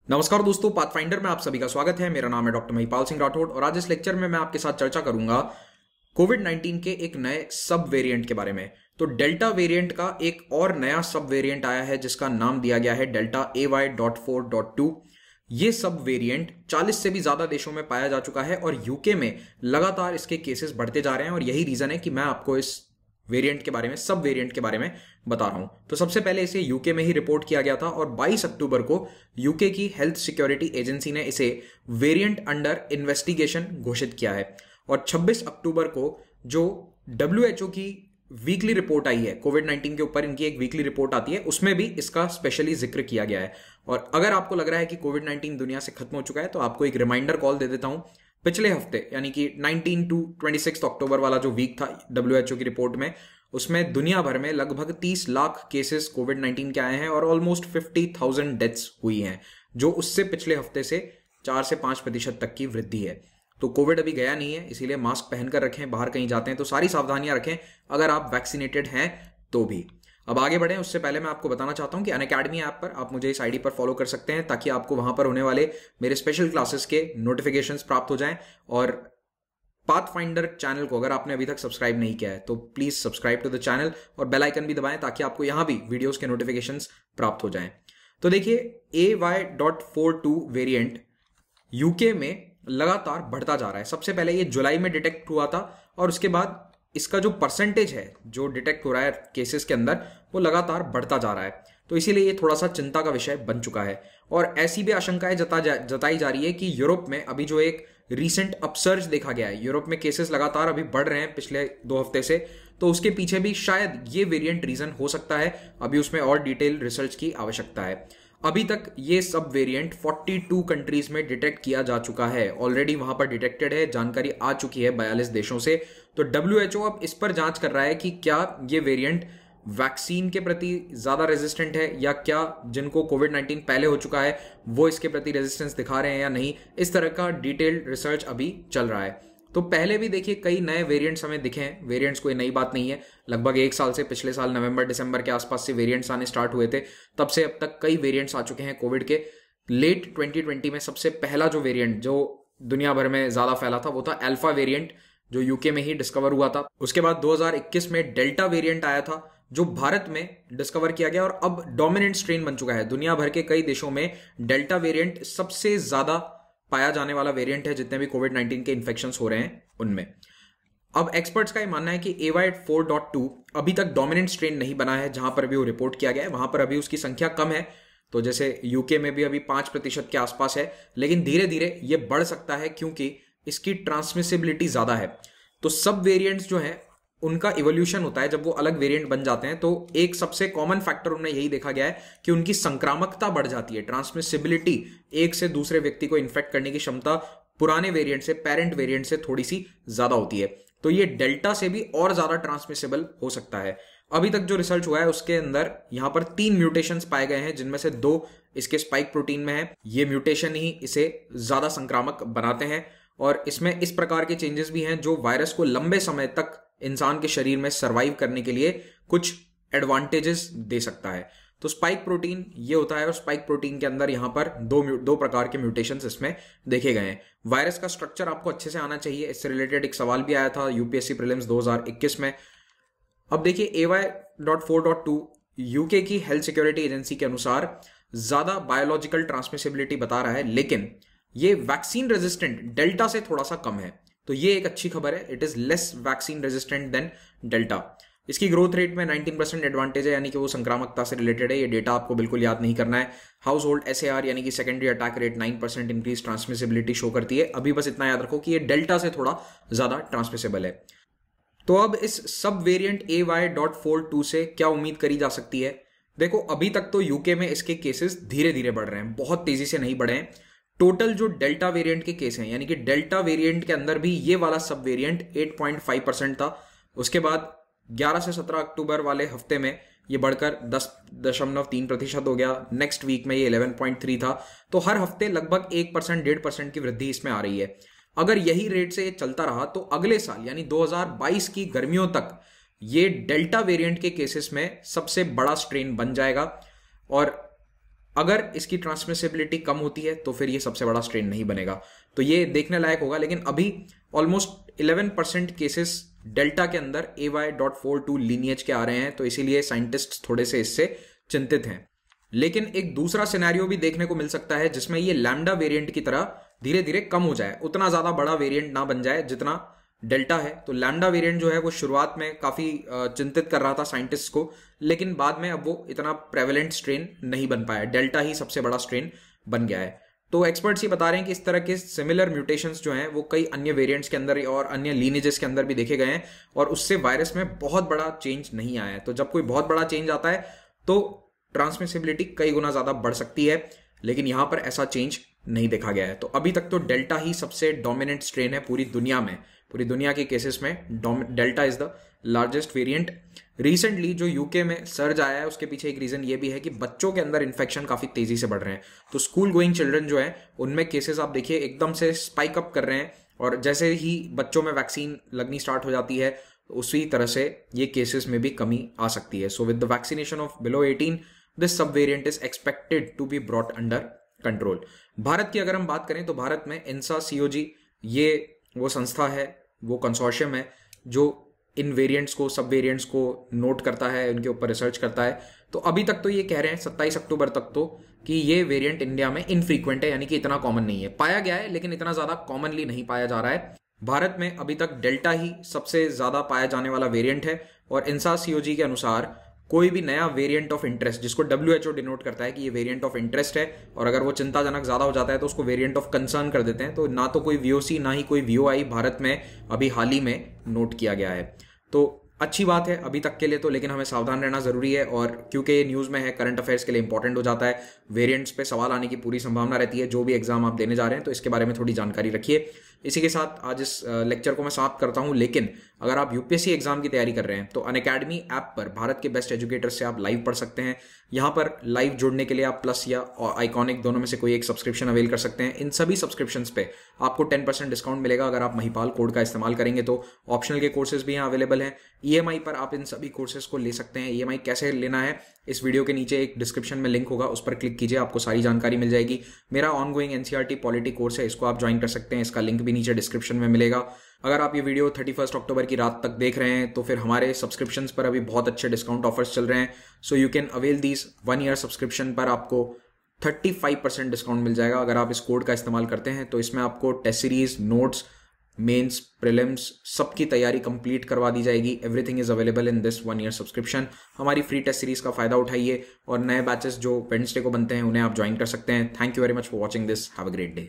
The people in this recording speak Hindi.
नमस्कार दोस्तों, पाथफाइंडर में आप सभी का स्वागत है। मेरा नाम है डॉक्टर महिपाल सिंह राठौड़ और आज इस लेक्चर में मैं आपके साथ चर्चा करूंगा कोविड 19 के एक नए सब वेरिएंट के बारे में। तो डेल्टा वेरिएंट का एक और नया सब वेरिएंट आया है जिसका नाम दिया गया है डेल्टा AY.4.2। ये सब वेरिएंट 40 से भी ज्यादा देशों में पाया जा चुका है और यूके में लगातार इसके केसेस बढ़ते जा रहे हैं और यही रीजन है कि मैं आपको इस वेरिएंट के बारे में, सब वेरिएंट के बारे में बता रहा हूं। तो सबसे पहले इसे यूके में ही रिपोर्ट किया गया था और 22 अक्टूबर को यूके की हेल्थ सिक्योरिटी एजेंसी ने इसे वेरिएंट अंडर इन्वेस्टिगेशन घोषित किया है। और 26 अक्टूबर को जो WHO की वीकली रिपोर्ट आई है कोविड 19 के ऊपर, इनकी एक वीकली रिपोर्ट आती है, उसमें भी इसका स्पेशली जिक्र किया गया है। और अगर आपको लग रहा है कि कोविड 19 दुनिया से खत्म हो चुका है तो आपको एक रिमाइंडर कॉल दे देता हूं। पिछले हफ्ते यानी कि 19 टू 26 अक्टूबर वाला जो वीक था WHO की रिपोर्ट में, उसमें दुनिया भर में लगभग 30 लाख केसेस कोविड 19 के आए हैं और ऑलमोस्ट 50,000 डेथ्स हुई हैं, जो उससे पिछले हफ्ते से 4 से 5% तक की वृद्धि है। तो कोविड अभी गया नहीं है, इसीलिए मास्क पहनकर रखें, बाहर कहीं जाते हैं तो सारी सावधानियां रखें अगर आप वैक्सीनेटेड हैं तो भी। अब आगे बढ़ें उससे पहले मैं आपको बताना चाहता हूं कि अनअकैडमी ऐप पर आप मुझे इस आईडी पर फॉलो कर सकते हैं ताकि आपको वहां पर होने वाले मेरे स्पेशल क्लासेस के नोटिफिकेशंस प्राप्त हो जाएं। और पाथफाइंडर चैनल को अगर आपने अभी तक सब्सक्राइब नहीं किया है तो please subscribe to the channel और बेल आइकन भी दबाएं ताकि आपको यहां भी वीडियोस के नोटिफिकेशंस प्राप्त हो जाएं। तो देखिए, AY.42 वेरिएंट यूके में लगातार बढ़ता जा रहा है। सबसे पहले ये जुलाई में डिटेक्ट हुआ था और उसके बाद इसका जो परसेंटेज है जो डिटेक्ट हो रहा है केसेस के अंदर, वो लगातार बढ़ता जा रहा है। तो इसीलिए ये थोड़ा सा चिंता का विषय बन चुका है। और ऐसी भी आशंकाएं जताई जा रही है कि यूरोप में अभी जो एक रीसेंट अपसर्ज देखा गया है, यूरोप में केसेस लगातार अभी बढ़ रहे हैं पिछले 2 हफ्ते से, तो उसके पीछे भी शायद ये वेरिएंट रीजन हो सकता है। अभी उसमें और डिटेल रिसर्च की आवश्यकता है। अभी तक ये सब वेरिएंट 42 कंट्रीज में डिटेक्ट किया जा चुका है, ऑलरेडी वहां पर डिटेक्टेड है, जानकारी आ चुकी है 42 देशों से। तो WHO अब इस पर जांच कर रहा है कि क्या ये वेरिएंट वैक्सीन के प्रति ज्यादा रेजिस्टेंट है या क्या जिनको कोविड 19 पहले हो चुका है वो इसके प्रति रेजिस्टेंस दिखा रहे हैं या नहीं। इस तरह का डिटेल्ड रिसर्च अभी चल रहा है। तो पहले भी देखिए कई नए वेरिएंट्स हमें दिखे हैं। वेरिएंट्स कोई नई बात नहीं है, लगभग 1 साल से, पिछले साल नवंबर दिसंबर के आसपास से वेरिएंट्स आने स्टार्ट हुए थे, तब से अब तक कई वेरिएंट्स आ चुके हैं कोविड के। लेट 2020 में सबसे पहला जो वेरिएंट जो दुनिया भर में ज्यादा फैला था वो था अल्फा वेरिएंट, जो यूके में ही डिस्कवर हुआ था। उसके बाद 2021 में डेल्टा वेरिएंट आया था जो भारत में डिस्कवर किया गया और अब डोमिनेंट स्ट्रेन बन चुका है। दुनिया भर के कई देशों में डेल्टा वेरिएंट सबसे ज्यादा पाया जाने वाला वेरिएंट है, जितने भी कोविड 19 के इन्फेक्शंस हो रहे हैं उनमें। अब एक्सपर्ट्स का यह मानना है कि AY.4.2 अभी तक डोमिनेंट स्ट्रेन नहीं बना है। जहां पर भी वो रिपोर्ट किया गया है वहां पर अभी उसकी संख्या कम है। तो जैसे यूके में भी अभी 5% के आसपास है, लेकिन धीरे धीरे ये बढ़ सकता है क्योंकि इसकी ट्रांसमिसिबिलिटी ज्यादा है। तो सब वेरिएंट्स जो है उनका इवोल्यूशन होता है, जब वो अलग वेरिएंट बन जाते हैं तो एक सबसे कॉमन फैक्टर उन्हें यही देखा गया है कि उनकी संक्रामकता बढ़ जाती है। ट्रांसमिसिबिलिटी, एक से दूसरे व्यक्ति को इन्फेक्ट करने की क्षमता पुराने वेरिएंट से, पेरेंट वेरिएंट से थोड़ी सी ज्यादा होती है। तो ये डेल्टा से भी और ज्यादा ट्रांसमिसिबल हो सकता है। अभी तक जो रिसर्च हुआ है उसके अंदर यहां पर 3 म्यूटेशंस पाए गए हैं, जिनमें से 2 इसके स्पाइक प्रोटीन में है। ये म्यूटेशन ही इसे ज्यादा संक्रामक बनाते हैं और इसमें इस प्रकार के चेंजेस भी हैं जो वायरस को लंबे समय तक इंसान के शरीर में सरवाइव करने के लिए कुछ एडवांटेजेस दे सकता है। तो स्पाइक प्रोटीन ये होता है और स्पाइक प्रोटीन के अंदर यहां पर दो प्रकार के म्यूटेशंस इसमें देखे गए हैं। वायरस का स्ट्रक्चर आपको अच्छे से आना चाहिए, इससे रिलेटेड एक सवाल भी आया था यूपीएससी प्रीलिम्स 2021 में। अब देखिए, AY.4.2 यूके की हेल्थ सिक्योरिटी एजेंसी के अनुसार ज्यादा बायोलॉजिकल ट्रांसमिसिबिलिटी बता रहा है, लेकिन ये वैक्सीन रेजिस्टेंट डेल्टा से थोड़ा सा कम है। तो ये एक अच्छी खबर है। It is less vaccine resistant than delta. इसकी ग्रोथ रेट में 19% एडवांटेज है, यानी कि वो संक्रामकता से रिलेटेड है। ये डेटा आपको बिल्कुल याद नहीं करना है। हाउस होल्ड SAR यानी कि secondary attack rate 9% increase transmissibility show करती है। अभी बस इतना याद रखो कि ये डेल्टा से थोड़ा ज्यादा ट्रांसमिसिबल है। तो अब इस सब वेरिएंट AY.42 से क्या उम्मीद करी जा सकती है? देखो, अभी तक तो यूके में इसके केसेस धीरे धीरे बढ़ रहे हैं, बहुत तेजी से नहीं बढ़े हैं। टोटल जो डेल्टा वेरिएंट के केस हैं, यानी कि डेल्टा वेरिएंट के अंदर भी ये वाला सब वेरिएंट 8.5% था। उसके बाद 11 से 17 अक्टूबर वाले हफ्ते में ये बढ़कर 10.3% हो गया। नेक्स्ट वीक में ये 11.3 था। तो हर हफ्ते लगभग 1%, 1.5% की वृद्धि इसमें आ रही है। अगर यही रेट से चलता रहा तो अगले साल यानी 2022 की गर्मियों तक ये डेल्टा वेरिएंट के केसेस में सबसे बड़ा स्ट्रेन बन जाएगा। और अगर इसकी ट्रांसमिसिबिलिटी कम होती है तो फिर ये सबसे बड़ा स्ट्रेन नहीं बनेगा। तो ये देखने लायक होगा, लेकिन अभी ऑलमोस्ट 11% केसेस डेल्टा के अंदर AY.42 लीनिएज के आ रहे हैं, तो इसीलिए साइंटिस्ट थोड़े से इससे चिंतित हैं। लेकिन एक दूसरा सिनेरियो भी देखने को मिल सकता है जिसमें ये लैम्डा वेरिएंट की तरह धीरे धीरे कम हो जाए, उतना ज्यादा बड़ा वेरिएंट ना बन जाए जितना डेल्टा है। तो लैम्डा वेरिएंट जो है वो शुरुआत में काफी चिंतित कर रहा था साइंटिस्ट को, लेकिन बाद में अब वो इतना प्रेवलेंट स्ट्रेन नहीं बन पाया, डेल्टा ही सबसे बड़ा स्ट्रेन बन गया है। तो एक्सपर्ट्स ये बता रहे हैं कि इस तरह के सिमिलर म्यूटेशंस जो हैं वो कई अन्य वेरिएंट्स के अंदर और अन्य लीनेजेस के अंदर भी देखे गए हैं, और उससे वायरस में बहुत बड़ा चेंज नहीं आया है। तो जब कोई बहुत बड़ा चेंज आता है तो ट्रांसमिसिबिलिटी कई गुना ज्यादा बढ़ सकती है, लेकिन यहां पर ऐसा चेंज नहीं देखा गया है। तो अभी तक तो डेल्टा ही सबसे डोमिनेंट स्ट्रेन है पूरी दुनिया में, पूरी दुनिया के केसेस में delta is the largest variant. Recently जो यूके में सर्ज आया है उसके पीछे एक रीजन ये भी है कि बच्चों के अंदर इन्फेक्शन काफी तेजी से बढ़ रहे हैं। तो स्कूल गोइंग चिल्ड्रन जो है उनमें केसेस आप देखिए एकदम से स्पाइक अप कर रहे हैं, और जैसे ही बच्चों में वैक्सीन लगनी स्टार्ट हो जाती है उसी तरह से ये केसेस में भी कमी आ सकती है। So with the vaccination of below 18 this sub variant is expected to be brought under control. भारत की अगर हम बात करें तो भारत में INSA COG ये वो संस्था है, वो कंसोर्शियम है जो इन वेरिएंट्स को, सब वेरिएंट्स को नोट करता है, उनके ऊपर रिसर्च करता है। तो अभी तक तो ये कह रहे हैं 27 अक्टूबर तक तो कि ये वेरिएंट इंडिया में इनफ्रीक्वेंट है, यानी कि इतना कॉमन नहीं है। पाया गया है लेकिन इतना ज्यादा कॉमनली नहीं पाया जा रहा है। भारत में अभी तक डेल्टा ही सबसे ज्यादा पाया जाने वाला वेरिएंट है, और INSA COG के अनुसार कोई भी नया वेरिएंट ऑफ इंटरेस्ट, जिसको WHO डिनोट करता है कि ये वेरिएंट ऑफ इंटरेस्ट है, और अगर वो चिंताजनक ज्यादा हो जाता है तो उसको वेरिएंट ऑफ कंसर्न कर देते हैं। तो ना तो कोई VOC ना ही कोई VOI भारत में अभी हाल ही में नोट किया गया है। तो अच्छी बात है अभी तक के लिए तो, लेकिन हमें सावधान रहना जरूरी है, और क्योंकि ये न्यूज में है, करंट अफेयर्स के लिए इंपॉर्टेंट हो जाता है, वेरिएंट्स पे सवाल आने की पूरी संभावना रहती है जो भी एग्जाम आप देने जा रहे हैं, तो इसके बारे में थोड़ी जानकारी रखिए। इसी के साथ आज इस लेक्चर को मैं समाप्त करता हूं, लेकिन अगर आप UPSC एग्जाम की तैयारी कर रहे हैं तो अनअकैडमी ऐप पर भारत के बेस्ट एजुकेटर से आप लाइव पढ़ सकते हैं। यहाँ पर लाइव जुड़ने के लिए आप प्लस या आइकॉनिक दोनों में से कोई एक सब्सक्रिप्शन अवेल कर सकते हैं। इन सभी सब्सक्रिप्शंस पे आपको 10% डिस्काउंट मिलेगा अगर आप महिपाल कोड का इस्तेमाल करेंगे। तो ऑप्शनल के कोर्सेज भी यहाँ अवेलेबल हैं। EMI पर आप इन सभी कोर्सेज को ले सकते हैं। EMI कैसे लेना है इस वीडियो के नीचे एक डिस्क्रिप्शन में लिंक होगा, उस पर क्लिक कीजिए, आपको सारी जानकारी मिल जाएगी। मेरा ऑनगोइंग NCERT पॉलिटी कोर्स है, इसको आप ज्वाइन कर सकते हैं, इसका लिंक भी नीचे डिस्क्रिप्शन में मिलेगा। अगर आप ये वीडियो 31 अक्टूबर की रात तक देख रहे हैं तो फिर हमारे सब्सक्रिप्शंस पर अभी बहुत अच्छे डिस्काउंट ऑफर्स चल रहे हैं। So you can avail these 1 year subscription पर आपको 35% डिस्काउंट मिल जाएगा अगर आप इस कोड का इस्तेमाल करते हैं। तो इसमें आपको test series, notes, mains, prelims सबकी तैयारी कंप्लीट करवा दी जाएगी। Everything is available in this 1 year subscription. हमारी फ्री टेस्ट सीरीज का फायदा उठाइए, और नए बैचेस जो वेडनेसडे को बनते हैं उन्हें आप ज्वाइन कर सकते हैं। Thank you very much for watching this. Have a great day.